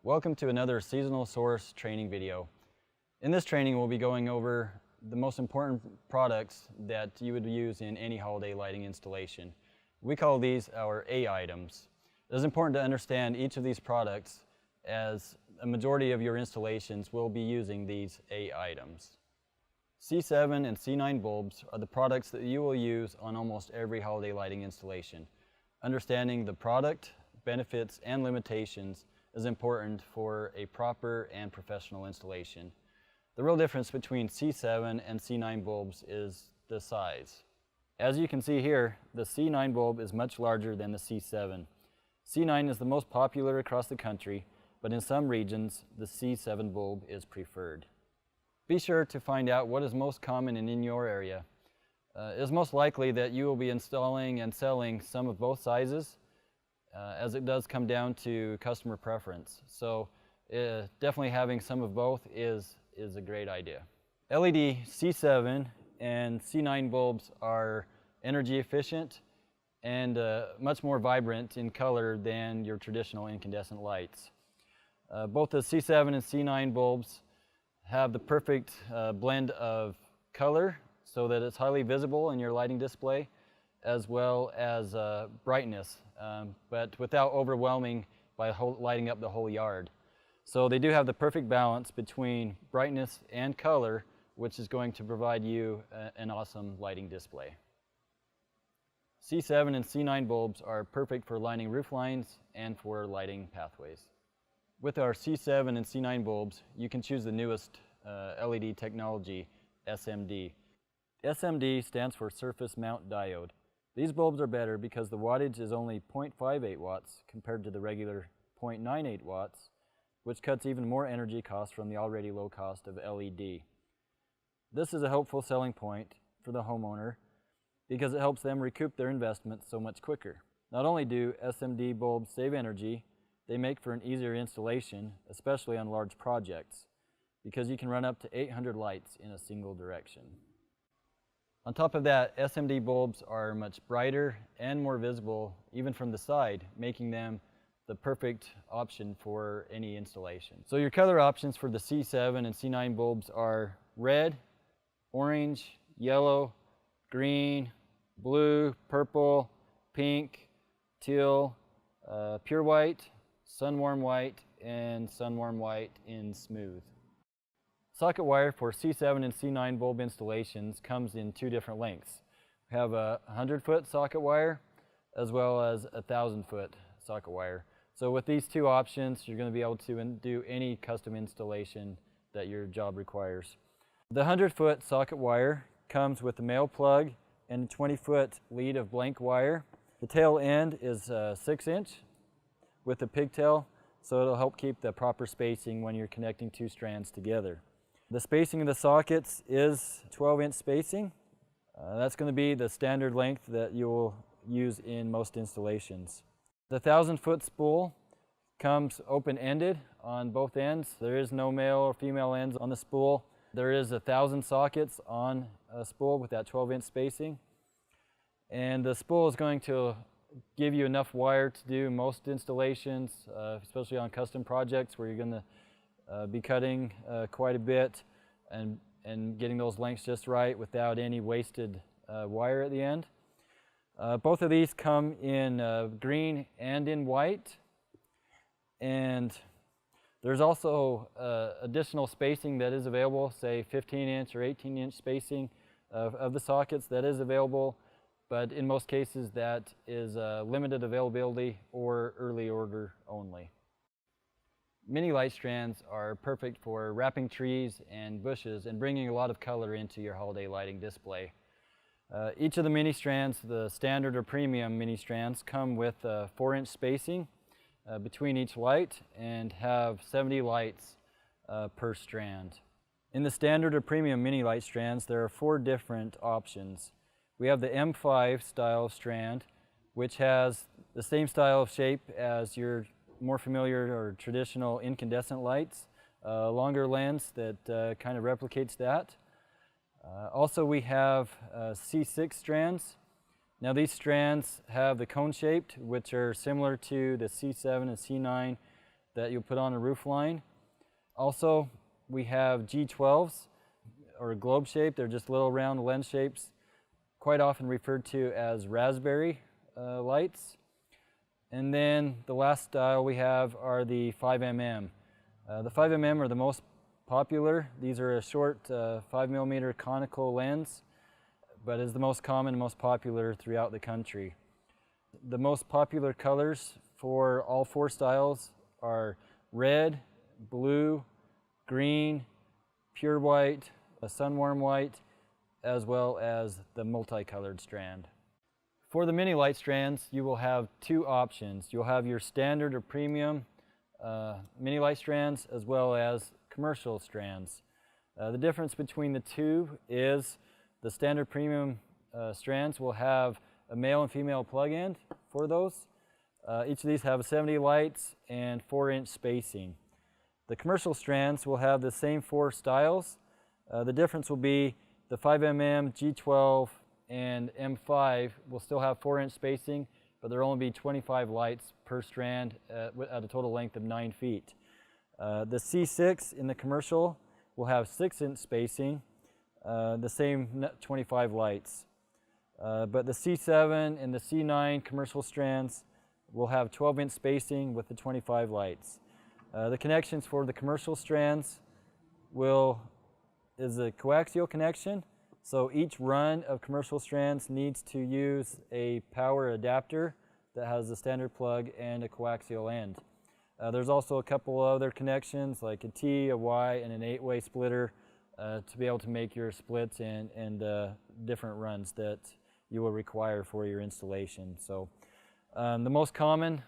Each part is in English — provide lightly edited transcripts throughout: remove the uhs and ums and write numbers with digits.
Welcome to another Seasonal Source training video. In this training we'll be going over the most important products that you would use in any holiday lighting installation. We call these our A items. It is important to understand each of these products as a majority of your installations will be using these A items. C7 and C9 bulbs are the products that you will use on almost every holiday lighting installation. Understanding the product, benefits, and limitations is important for a proper and professional installation. The real difference between C7 and C9 bulbs is the size. As you can see here, the C9 bulb is much larger than the C7. C9 is the most popular across the country, but in some regions, the C7 bulb is preferred. Be sure to find out what is most common in your area. It is most likely that you will be installing and selling some of both sizes, as it does come down to customer preference. So definitely having some of both is a great idea. LED C7 and C9 bulbs are energy efficient and much more vibrant in color than your traditional incandescent lights. Both the C7 and C9 bulbs have the perfect blend of color so that it's highly visible in your lighting display, as well as brightness, but without overwhelming by lighting up the whole yard. So they do have the perfect balance between brightness and color, which is going to provide you an awesome lighting display. C7 and C9 bulbs are perfect for lining roof lines and for lighting pathways. With our C7 and C9 bulbs, you can choose the newest LED technology, SMD. SMD stands for Surface Mount Diode. These bulbs are better because the wattage is only 0.58 watts compared to the regular 0.98 watts, which cuts even more energy costs from the already low cost of LED. This is a helpful selling point for the homeowner because it helps them recoup their investment so much quicker. Not only do SMD bulbs save energy, they make for an easier installation, especially on large projects, because you can run up to 800 lights in a single direction. On top of that, SMD bulbs are much brighter and more visible even from the side, making them the perfect option for any installation. So your color options for the C7 and C9 bulbs are red, orange, yellow, green, blue, purple, pink, teal, pure white, sun-warm white, and sun-warm white in smooth. Socket wire for C7 and C9 bulb installations comes in two different lengths. We have a 100-foot socket wire as well as a 1,000-foot socket wire. So with these two options, you're going to be able to do any custom installation that your job requires. The 100-foot socket wire comes with a male plug and a 20-foot lead of blank wire. The tail end is 6-inch with a pigtail, so it'll help keep the proper spacing when you're connecting two strands together. The spacing of the sockets is 12-inch spacing. That's going to be the standard length that you'll use in most installations. The 1,000-foot spool comes open-ended on both ends. There is no male or female ends on the spool. There is 1,000 sockets on a spool with that 12-inch spacing. And the spool is going to give you enough wire to do most installations, especially on custom projects where you're going to be cutting quite a bit and getting those lengths just right without any wasted wire at the end. Both of these come in green and in white, and there's also additional spacing that is available, say 15-inch or 18-inch spacing of the sockets that is available, but in most cases that is limited availability or early order only. Mini light strands are perfect for wrapping trees and bushes and bringing a lot of color into your holiday lighting display. Each of the mini strands, the standard or premium mini strands, come with 4-inch spacing between each light and have 70 lights per strand. In the standard or premium mini light strands, there are 4 different options. We have the M5 style strand, which has the same style of shape as your more familiar or traditional incandescent lights, longer lens that kind of replicates that. Also we have C6 strands. Now these strands have the cone shaped, which are similar to the C7 and C9 that you'll put on a roof line. Also, we have G12s, or globe shape. They're just little round lens shapes, quite often referred to as raspberry lights. And then the last style we have are the 5mm. The 5mm are the most popular. These are a short 5mm conical lens, but is the most common and most popular throughout the country. The most popular colors for all 4 styles are red, blue, green, pure white, a sunwarm white, as well as the multicolored strand. For the mini light strands, you will have 2 options. You'll have your standard or premium mini light strands, as well as commercial strands. The difference between the 2 is the standard premium strands will have a male and female plug end for those. Each of these have 70 lights and 4-inch spacing. The commercial strands will have the same 4 styles. The difference will be the 5mm, G12, and M5 will still have 4-inch spacing, but there will only be 25 lights per strand at a total length of 9 feet. The C6 in the commercial will have 6-inch spacing, the same 25 lights. But the C7 and the C9 commercial strands will have 12-inch spacing with the 25 lights. The connections for the commercial strands is a coaxial connection. So each run of commercial strands needs to use a power adapter that has a standard plug and a coaxial end. There's also a couple other connections like a T, a Y, and an 8-way splitter to be able to make your splits and different runs that you will require for your installation. So the most common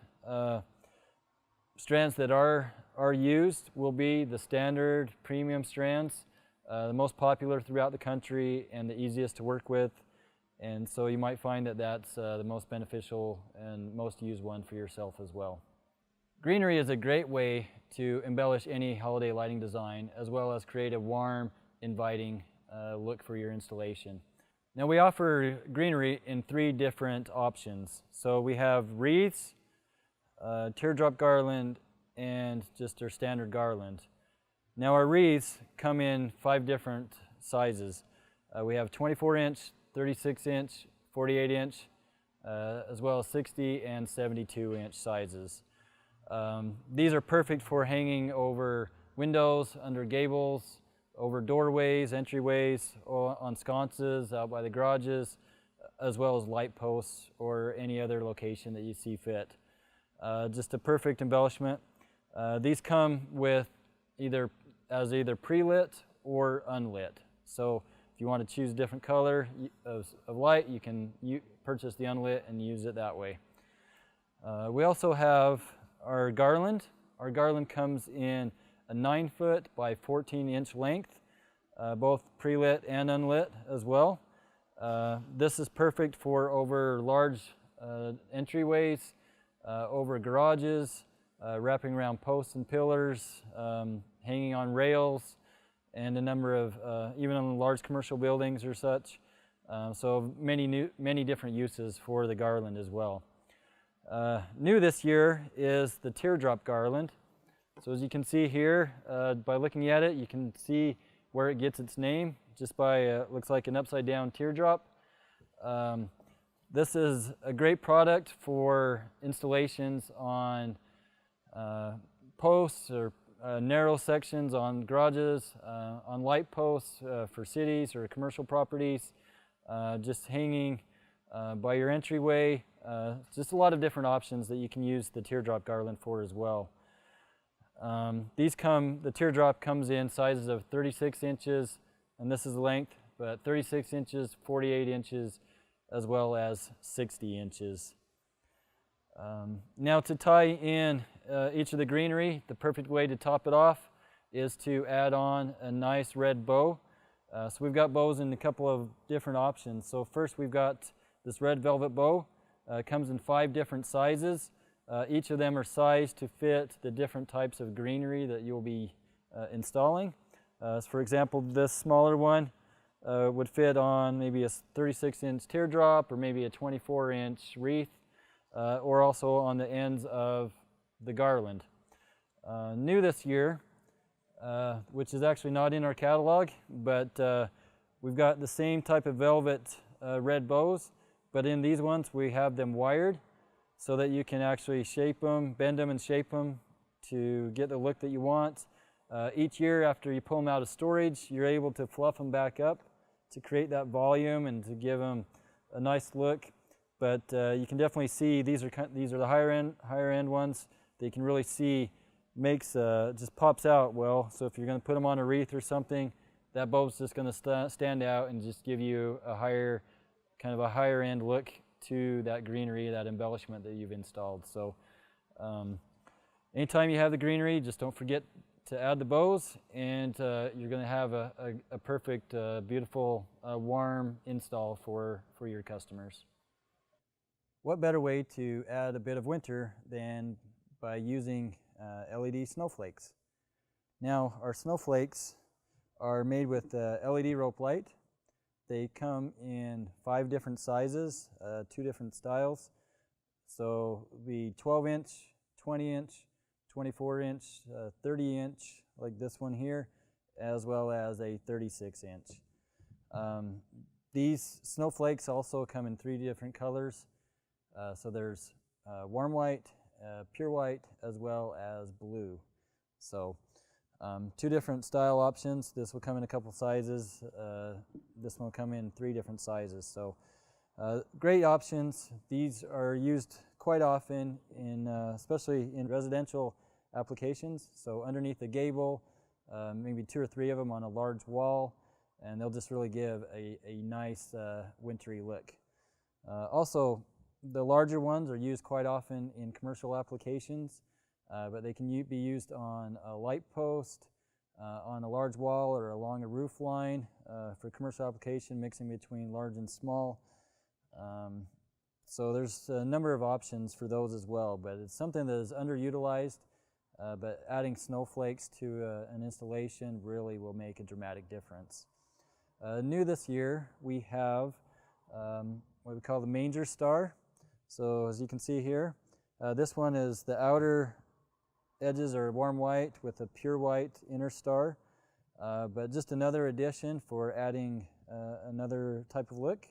strands that are used will be the standard premium strands, the most popular throughout the country and the easiest to work with. And so you might find that that's the most beneficial and most used one for yourself as well. Greenery is a great way to embellish any holiday lighting design, as well as create a warm, inviting look for your installation. Now we offer greenery in 3 different options. So we have wreaths, teardrop garland, and just our standard garland. Now our wreaths come in 5 different sizes. We have 24-inch, 36-inch, 48-inch, as well as 60 and 72-inch sizes. These are perfect for hanging over windows, under gables, over doorways, entryways, on sconces, out by the garages, as well as light posts or any other location that you see fit. Just a perfect embellishment. These come with either pre-lit or unlit. So if you want to choose a different color of light, you can purchase the unlit and use it that way. We also have our garland. Our garland comes in a 9-foot by 14-inch length, both pre-lit and unlit as well. This is perfect for over large entryways, over garages, wrapping around posts and pillars, hanging on rails, and a number of, even on large commercial buildings or such. So many different uses for the garland as well. New this year is the teardrop garland. So as you can see here, by looking at it, you can see where it gets its name, just by, looks like an upside down teardrop. This is a great product for installations on posts or narrow sections on garages, on light posts for cities or commercial properties, just hanging by your entryway. Just a lot of different options that you can use the teardrop garland for as well. The teardrop comes in sizes of 36 inches, and this is the length, but 36 inches, 48 inches, as well as 60 inches. Now to tie in each of the greenery, the perfect way to top it off is to add on a nice red bow. So we've got bows in a couple of different options. So first we've got this red velvet bow. It comes in 5 different sizes. Each of them are sized to fit the different types of greenery that you'll be installing. So for example, this smaller one would fit on maybe a 36-inch teardrop or maybe a 24-inch wreath, or also on the ends of the garland. New this year, which is actually not in our catalog, but we've got the same type of velvet red bows, but in these ones we have them wired so that you can actually shape them, bend them and shape them to get the look that you want. Each year after you pull them out of storage, you're able to fluff them back up to create that volume and to give them a nice look. But you can definitely see these are the higher end ones that you can really see makes just pops out well. So if you're going to put them on a wreath or something, that bulb's just going to stand out and just give you a higher end look to that greenery, that embellishment that you've installed. So anytime you have the greenery, just don't forget to add the bows, and you're going to have a perfect, beautiful, warm install for your customers. What better way to add a bit of winter than by using LED snowflakes? Now, our snowflakes are made with LED rope light. They come in 5 different sizes, 2 different styles. So the 12-inch, 20-inch, 24-inch, 30-inch, like this one here, as well as a 36-inch. These snowflakes also come in 3 different colors. So there's warm white, pure white, as well as blue. So 2 different style options. This will come in a couple sizes. This one will come in 3 different sizes. So great options. These are used quite often in, especially in residential applications. So underneath the gable, maybe 2 or 3 of them on a large wall, and they'll just really give a nice wintry look. Also, the larger ones are used quite often in commercial applications, but they can be used on a light post, on a large wall, or along a roof line for commercial application, mixing between large and small. So there's a number of options for those as well, but it's something that is underutilized, but adding snowflakes to an installation really will make a dramatic difference. New this year, we have what we call the manger star. So as you can see here, this one is the outer edges are warm white with a pure white inner star, but just another addition for adding another type of look.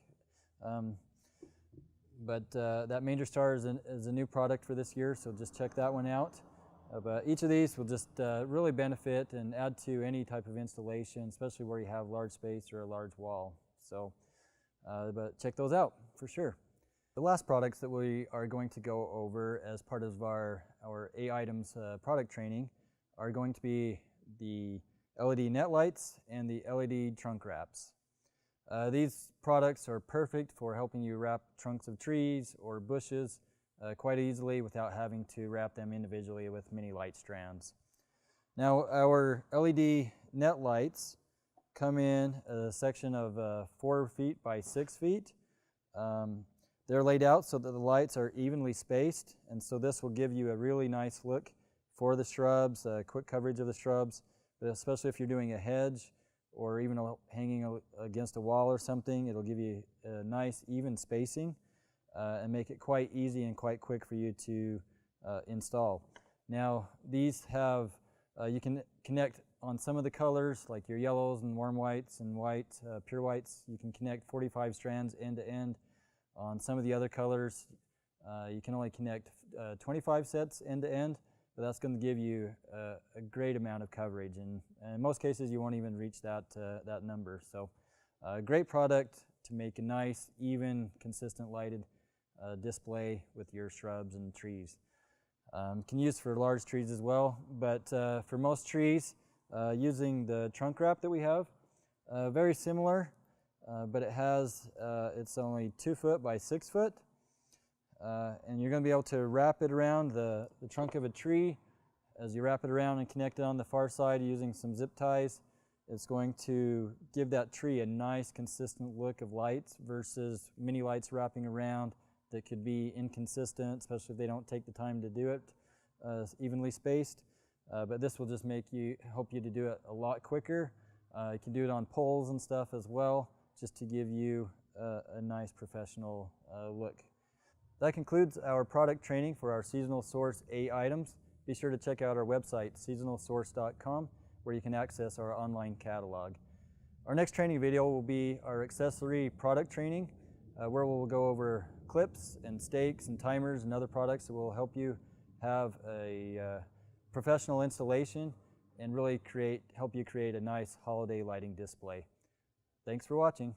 But that manger star is a new product for this year, so just check that one out. But each of these will just really benefit and add to any type of installation, especially where you have large space or a large wall. So, but check those out for sure. The last products that we are going to go over as part of our A items product training are going to be the LED net lights and the LED trunk wraps. These products are perfect for helping you wrap trunks of trees or bushes quite easily without having to wrap them individually with mini light strands. Now, our LED net lights come in a section of 4 feet by 6 feet. They're laid out so that the lights are evenly spaced, and so this will give you a really nice look for the shrubs, quick coverage of the shrubs, but especially if you're doing a hedge or even hanging against a wall or something, it'll give you a nice even spacing and make it quite easy and quite quick for you to install. Now, these have, you can connect on some of the colors, like your yellows and warm whites and white, pure whites. You can connect 45 strands end to end. On some of the other colors, you can only connect 25 sets end to end, but that's going to give you a great amount of coverage, and in most cases you won't even reach that number. So great product to make a nice, even, consistent lighted display with your shrubs and trees. Can use for large trees as well, but for most trees, using the trunk wrap that we have, very similar. But it has, it's only 2 foot by 6 foot, and you're going to be able to wrap it around the trunk of a tree. As you wrap it around and connect it on the far side using some zip ties, it's going to give that tree a nice consistent look of lights versus mini lights wrapping around that could be inconsistent, especially if they don't take the time to do it evenly spaced. But this will just help you to do it a lot quicker. You can do it on poles and stuff as well, just to give you a nice professional look. That concludes our product training for our Seasonal Source A items. be sure to check out our website, seasonalsource.com, where you can access our online catalog. Our next training video will be our accessory product training, where we'll go over clips and stakes and timers and other products that will help you have a professional installation and really help you create a nice holiday lighting display. Thanks for watching.